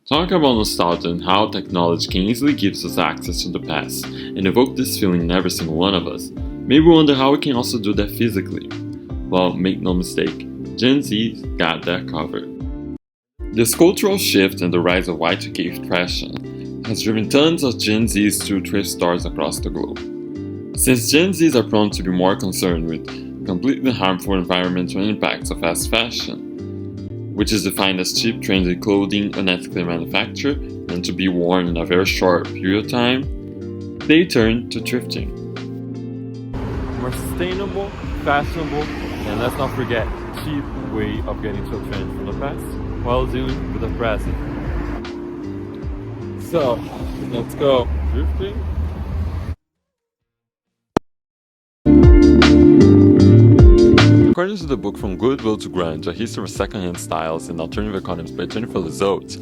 Talk about nostalgia and how technology can easily give us access to the past and evoke this feeling in every single one of us. Maybe wonder how we can also do that physically. Well, make no mistake, Gen Z got that covered. This cultural shift and the rise of Y2K fashion has driven tons of Gen Zs to thrift stores across the globe. Since Gen Zs are prone to be more concerned with completely harmful environmental impacts of fast fashion, which is defined as cheap, trendy clothing unethically manufactured and to be worn in a very short period of time, they turn to thrifting. More sustainable, fashionable, and let's not forget, cheap way of getting to a trend from the past while dealing with the present. So, let's go thrifting. According to the book From Goodwill to Grunge, A History of Secondhand Styles and Alternative Economies by Jennifer Lizotte,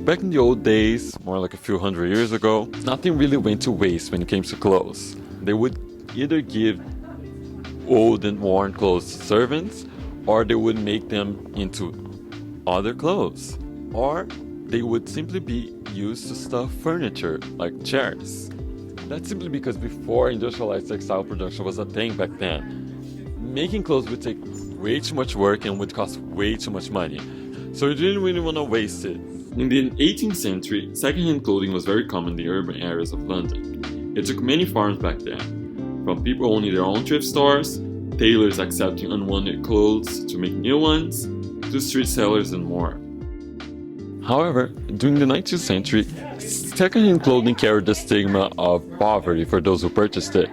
back in the old days, more like a few hundred years ago, nothing really went to waste when it came to clothes. They would either give old and worn clothes to servants, or they would make them into other clothes, or they would simply be used to stuff furniture like chairs. That's simply because before industrialized textile production was a thing back then, making clothes would take way too much work and would cost way too much money, so you didn't really want to waste it. In the 18th century, secondhand clothing was very common in the urban areas of London. It took many forms back then, from people owning their own thrift stores, tailors accepting unwanted clothes to make new ones, to street sellers and more. However, during the 19th century, secondhand clothing carried the stigma of poverty for those who purchased it.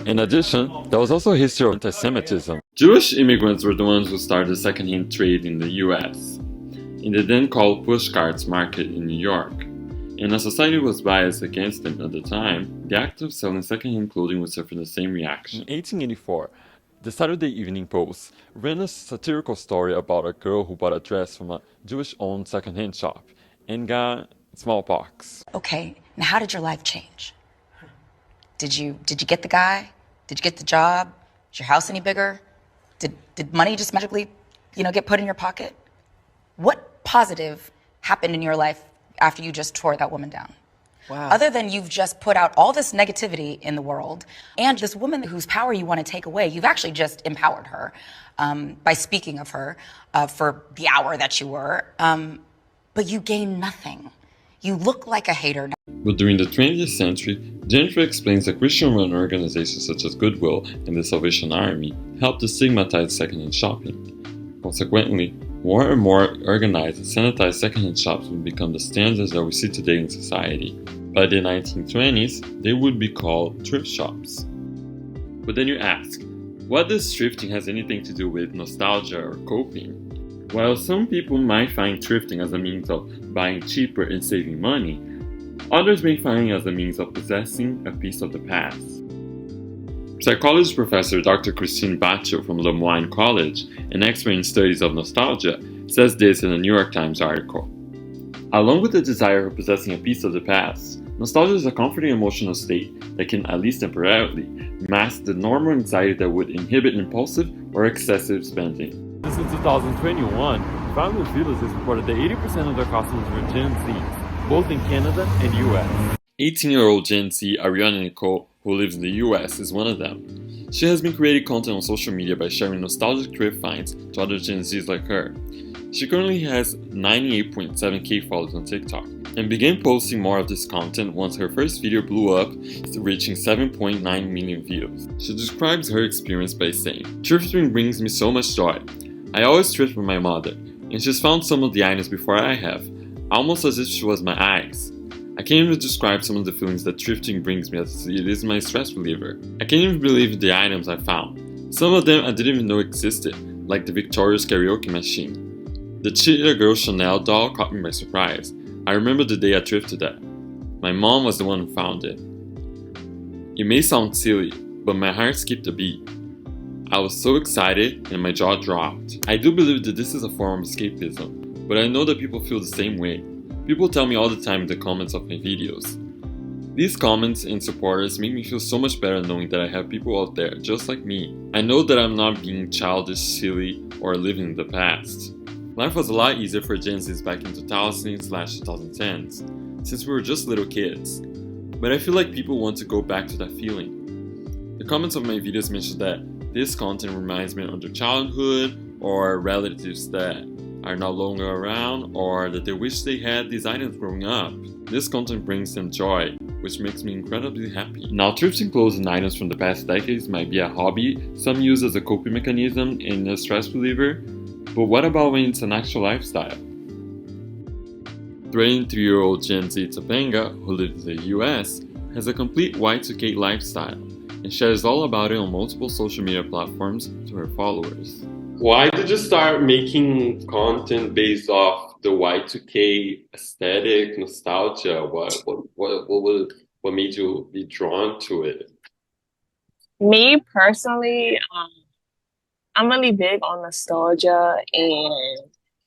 In addition, there was also a history of anti-Semitism. Jewish immigrants were the ones who started the secondhand trade in the US, in the then called pushcarts market in New York. And as society was biased against them at the time, the act of selling secondhand clothing would suffer the same reaction. In 1884, the Saturday Evening Post ran a satirical story about a girl who bought a dress from a Jewish-owned secondhand shop and got smallpox. Okay, now how did your life change? Did you get the guy? Did you get the job? Is your house any bigger? Did money just magically, get put in your pocket? What positive happened in your life after you just tore that woman down? Wow. Other than you've just put out all this negativity in the world, and this woman whose power you want to take away, you've actually just empowered her by speaking of her for the hour that you were, but you gain nothing. You look like a hater. But during the 20th century, Jennifer explains that Christian-run organizations such as Goodwill and the Salvation Army helped to stigmatize secondhand shopping. Consequently, more and more organized and sanitized secondhand shops would become the standards that we see today in society. By the 1920s, they would be called thrift shops. But then you ask, what does thrifting has anything to do with nostalgia or coping? While some people might find thrifting as a means of buying cheaper and saving money, others may find it as a means of possessing a piece of the past. Psychology professor Dr. Christine Batcho from Lemoyne College, an expert in studies of nostalgia, says this in a New York Times article. Along with the desire for possessing a piece of the past, nostalgia is a comforting emotional state that can, at least temporarily, mask the normal anxiety that would inhibit impulsive or excessive spending. Since 2021, Family Villas has reported that 80% of their customers were Gen Zs, both in Canada and US. 18-year-old Gen Z Ariana Nicole, who lives in the US, is one of them. She has been creating content on social media by sharing nostalgic thrift finds to other Gen Zs like her. She currently has 98.7k followers on TikTok and began posting more of this content once her first video blew up, reaching 7.9 million views. She describes her experience by saying, "Thrifting brings me so much joy. I always thrift with my mother, and she's found some of the items before I have, almost as if she was my eyes. I can't even describe some of the feelings that thrifting brings me, as it is my stress reliever. I can't even believe the items I found. Some of them I didn't even know existed, like the Victoria's karaoke machine. The Cheetah Girl Chanel doll caught me by surprise. I remember the day I thrifted that. My mom was the one who found it. It may sound silly, but my heart skipped a beat. I was so excited and my jaw dropped. I do believe that this is a form of escapism, but I know that people feel the same way. People tell me all the time in the comments of my videos. These comments and supporters make me feel so much better knowing that I have people out there just like me. I know that I'm not being childish, silly, or living in the past." Life was a lot easier for Gen Zs back in 2000s/2010s, since we were just little kids. But I feel like people want to go back to that feeling. The comments of my videos mention that this content reminds me of their childhood, or relatives that are no longer around, or that they wish they had these items growing up. This content brings them joy, which makes me incredibly happy. Now, thrifting clothes and items from the past decades might be a hobby some use as a coping mechanism and a stress reliever, but what about when it's an actual lifestyle? 23-year-old Gen Z Topanga, who lives in the US, has a complete Y2K lifestyle and shares all about it on multiple social media platforms to her followers. Why did you start making content based off the Y2K aesthetic, nostalgia? What made you be drawn to it? Me personally, I'm really big on nostalgia, and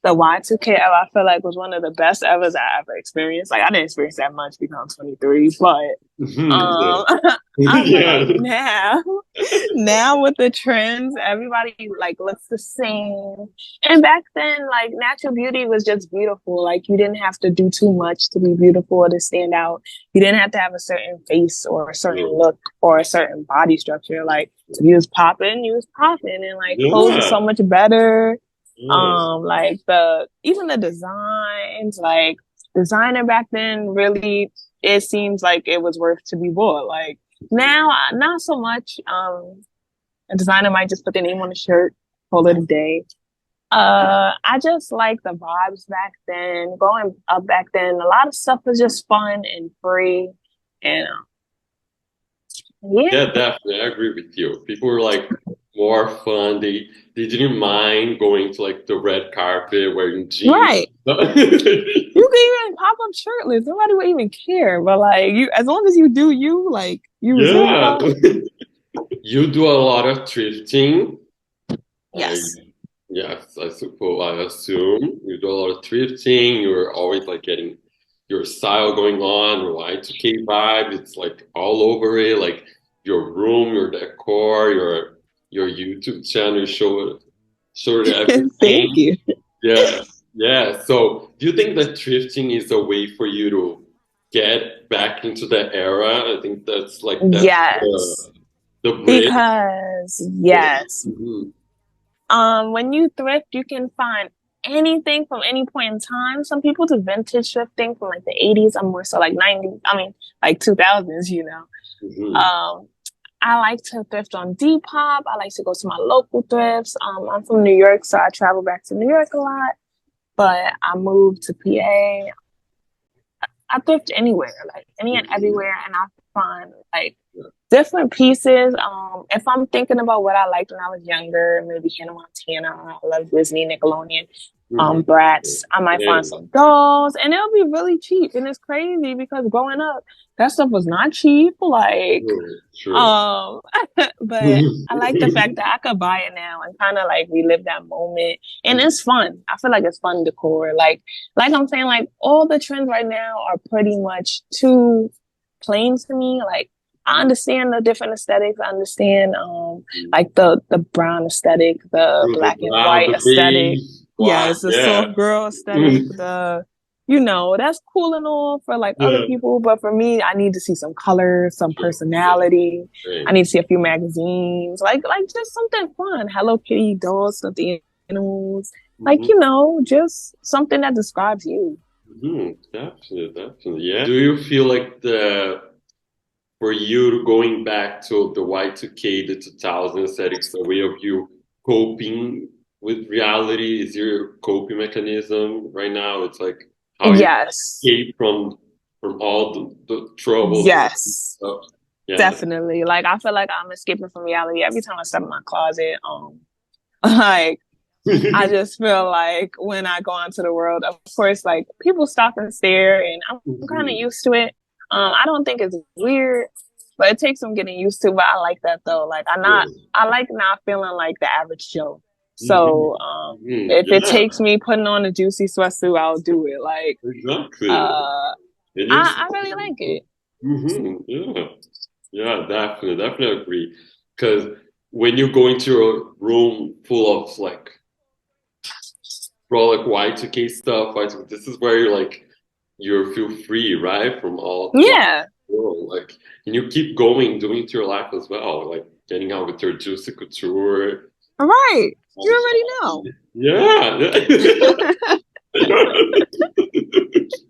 the Y2K era I feel like was one of the best eras I ever experienced. Like I didn't experience that much because I'm 23, but I feel like now with the trends, everybody like looks the same. And back then, like natural beauty was just beautiful. Like you didn't have to do too much to be beautiful or to stand out. You didn't have to have a certain face or a certain look or a certain body structure. Like if you was popping, and like clothes are so much better. Like even the designs, like designer back then really, it seems like it was worth to be bought. Like now, not so much. A designer might just put their name on the shirt, call it a day. I just like the vibes back then. Growing up back then, a lot of stuff was just fun and free, and Yeah, definitely. I agree with you. People were like more fun. They didn't mind going to like the red carpet wearing jeans. Right. You can even pop up shirtless. Nobody would even care. But like you, as long as you do you, like you was really You do a lot of thrifting. Yes. Yes, I suppose. I assume you do a lot of thrifting. You're always like getting your style going on, your Y2K vibe. It's like all over it. Like your room, your decor, your YouTube channel, show everything. Thank you. Yeah, yeah. So, do you think that thrifting is a way for you to get back into that era? I think that's like the bridge. Because yes, when you thrift, you can find anything from any point in time. Some people do vintage thrifting from like the 80s. I'm more so like 90s. I mean, like 2000s. You know. I like to thrift on Depop. I like to go to my local thrifts. I'm from New York, so I travel back to New York a lot. But I moved to PA. I thrift anywhere, like any and everywhere, and I find like different pieces. If I'm thinking about what I liked when I was younger, maybe Hannah Montana, I love Disney, Nickelodeon, Bratz, I might find some dolls, and it'll be really cheap. And it's crazy because growing up, that stuff was not cheap. Like, but I like the fact that I could buy it now and kind of like relive that moment. And it's fun. I feel like it's fun decor. Like I'm saying, like all the trends right now are pretty much too plain to me. Like I understand the different aesthetics. I understand like the brown aesthetic, the black and white aesthetic. Yeah, it's a soft girl aesthetic. That's cool and all for like other people, but for me, I need to see some color, some personality. I need to see a few magazines, like just something fun. Hello Kitty dolls, something animals, like just something that describes you. Definitely, yeah. Do you feel like for you going back to the Y2K, the 2000s aesthetics, a way of you coping with reality? Is your coping mechanism right now? It's like how you escape from all the troubles. Yes, definitely. Like I feel like I'm escaping from reality every time I step in my closet. Like I just feel like when I go out to the world, of course, like people stop and stare, and I'm kind of used to it. I don't think it's weird, but it takes some getting used to. But I like that though. Like I like not feeling like the average Joe. So if it takes me putting on a juicy sweatsuit, I'll do it. Like I really like it. Yeah, definitely agree. Because when you go into a room full of like for all like Y2K stuff. This is where you're like you feel free, right, from all Yeah. the world. Like, and you keep going, doing it to your life as well, like getting out with your juicy couture. Right. You already know. Yeah.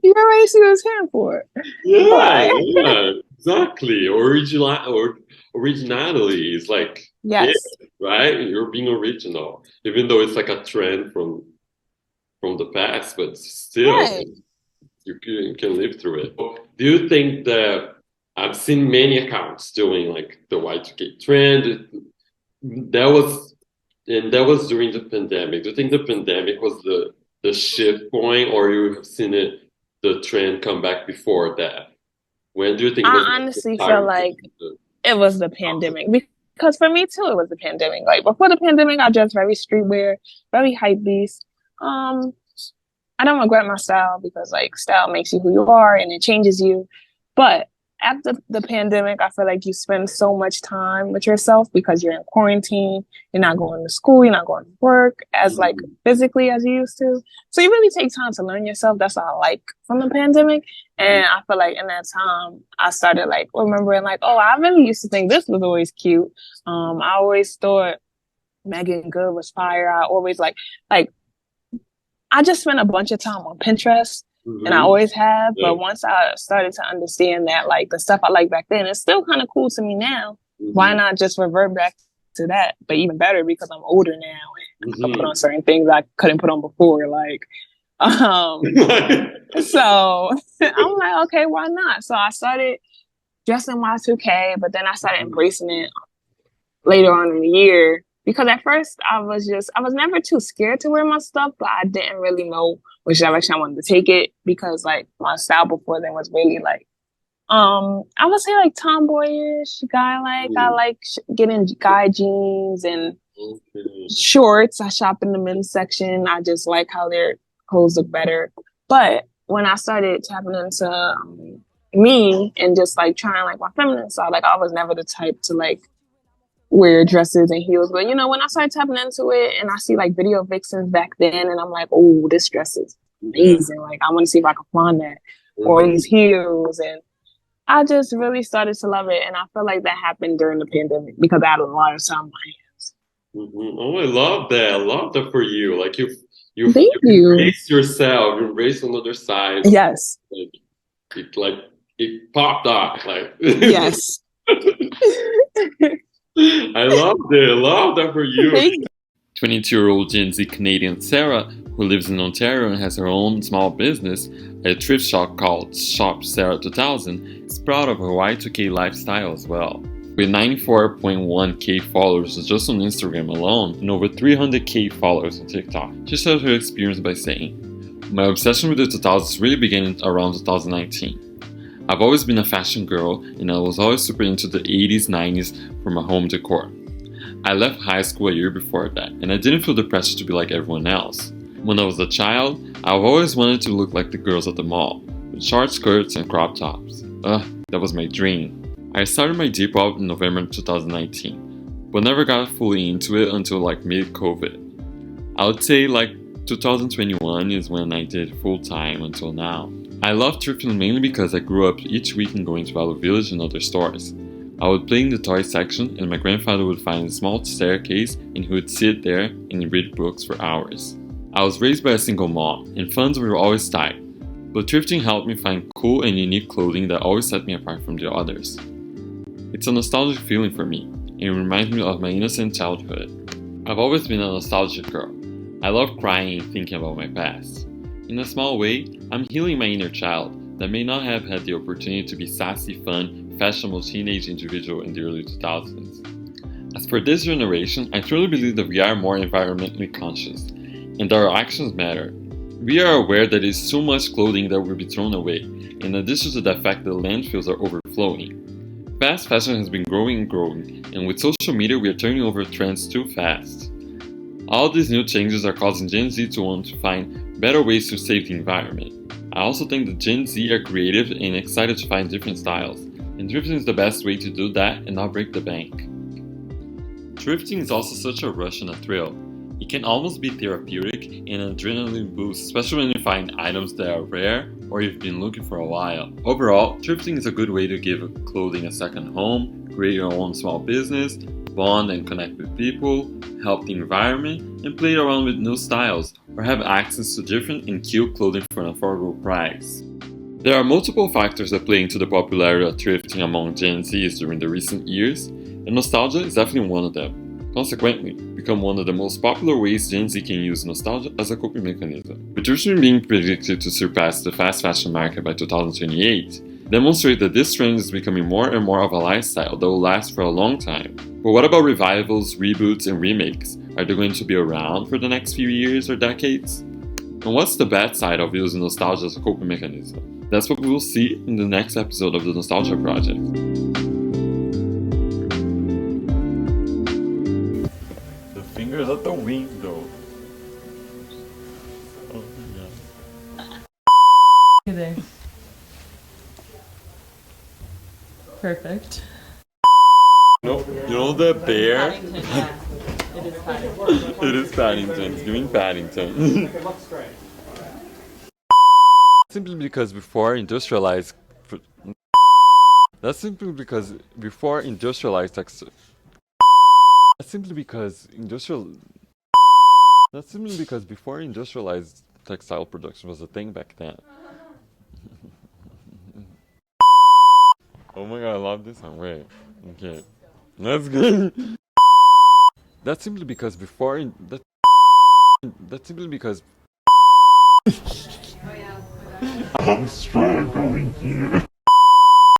You already see what I was here for. Yeah, But yeah, exactly. Originality is like it, yes. right? You're being original, even though it's like a trend from the past, but still, Right. you can live through it. Do you think that I've seen many accounts doing like the Y2K trend? That was that was during the pandemic. Do you think the pandemic was the shift point, or you have seen it the trend come back before that? When do you think was I the honestly feel time? like it was the pandemic because for me too, it was the pandemic. Like before the pandemic, I dressed very streetwear, very hype beast. I don't regret my style because like style makes you who you are and it changes you. But after the pandemic, I feel like you spend so much time with yourself because you're in quarantine, you're not going to school, you're not going to work as like physically as you used to. So you really take time to learn yourself. That's what I like from the pandemic. And I feel like in that time, I started like remembering like, oh, I really used to think this was always cute. I always thought Megan Good was fire. I always like I just spent a bunch of time on Pinterest and I always have. But once I started to understand that like the stuff I like back then, it's still kind of cool to me now. Why not just revert back to that? But even better because I'm older now and I can put on certain things I couldn't put on before. Like, so I'm like, okay, why not? So I started dressing Y2K, but then I started embracing it later on in the year. Because at first I was never too scared to wear my stuff, but I didn't really know which direction I wanted to take it because like my style before then was really like, I would say like tomboyish guy. Like I like getting guy jeans and shorts. I shop in the men's section. I just like how their clothes look better. But when I started tapping into me and just like trying like my feminine side, like I was never the type to like wear dresses and heels. But you know, when I started tapping into it and I see like video vixens back then and I'm like, oh, this dress is amazing. Like I want to see if I can find that. Or these heels. And I just really started to love it. And I feel like that happened during the pandemic because I had a lot of time on my hands. Oh, I love that. I love that for you. Like you Thank you. embrace yourself, you embrace another side. Yes. Like it popped off. Like yes. I love that for you. 22-year-old Gen Z Canadian Sarah, who lives in Ontario and has her own small business, a thrift shop called Shop Sarah 2000, is proud of her Y2K lifestyle as well. With 94.1k followers just on Instagram alone and over 300k followers on TikTok, she shared her experience by saying, "My obsession with the 2000s really began around 2019. I've always been a fashion girl and I was always super into the 80s, 90s for my home decor. I left high school a year before that and I didn't feel the pressure to be like everyone else. When I was a child, I've always wanted to look like the girls at the mall, with short skirts and crop tops. That was my dream. I started my Depop in November 2019, but never got fully into it until like mid-COVID. I would say like 2021 is when I did full time until now. I love thrifting mainly because I grew up each weekend going to Value Village and other stores. I would play in the toy section and my grandfather would find a small staircase and he would sit there and read books for hours. I was raised by a single mom and funds were always tight, but thrifting helped me find cool and unique clothing that always set me apart from the others. It's a nostalgic feeling for me and it reminds me of my innocent childhood. I've always been a nostalgic girl. I love crying and thinking about my past. In a small way, I'm healing my inner child that may not have had the opportunity to be sassy, fun, fashionable teenage individual in the early 2000s. As for this generation, I truly believe that we are more environmentally conscious and that our actions matter. We are aware that there is so much clothing that will be thrown away, in addition to the fact that landfills are overflowing. Fast fashion has been growing and growing, and with social media we are turning over trends too fast. All these new changes are causing Gen Z to want to find better ways to save the environment. I also think that Gen Z are creative and excited to find different styles, and thrifting is the best way to do that and not break the bank. Thrifting is also such a rush and a thrill. It can almost be therapeutic and an adrenaline boost, especially when you find items that are rare or you've been looking for a while. Overall, thrifting is a good way to give clothing a second home, create your own small business, bond and connect with people, help the environment, and play around with new styles or have access to different and cute clothing for an affordable price. There are multiple factors that play into the popularity of thrifting among Gen Zs during the recent years, and nostalgia is definitely one of them. Consequently, become one of the most popular ways Gen Z can use nostalgia as a coping mechanism. With thrifting being predicted to surpass the fast fashion market by 2028, demonstrate that this trend is becoming more and more of a lifestyle that will last for a long time. But what about revivals, reboots, and remakes? Are they going to be around for the next few years or decades? And what's the bad side of using nostalgia as a coping mechanism? That's what we will see in the next episode of the Nostalgia Project. The fingers at the window. Oh, yeah. Hey there. Perfect. No, you know the bear? Paddington, yeah. It is Paddington. It is Paddington. It's giving Paddington. Simply because before industrialized... That's simply because before industrialized textile... That's simply because before industrialized textile production was a thing back then. Oh my god, I love this song. Wait. Okay. That's good. That's simply because that's simply because I'm struggling here.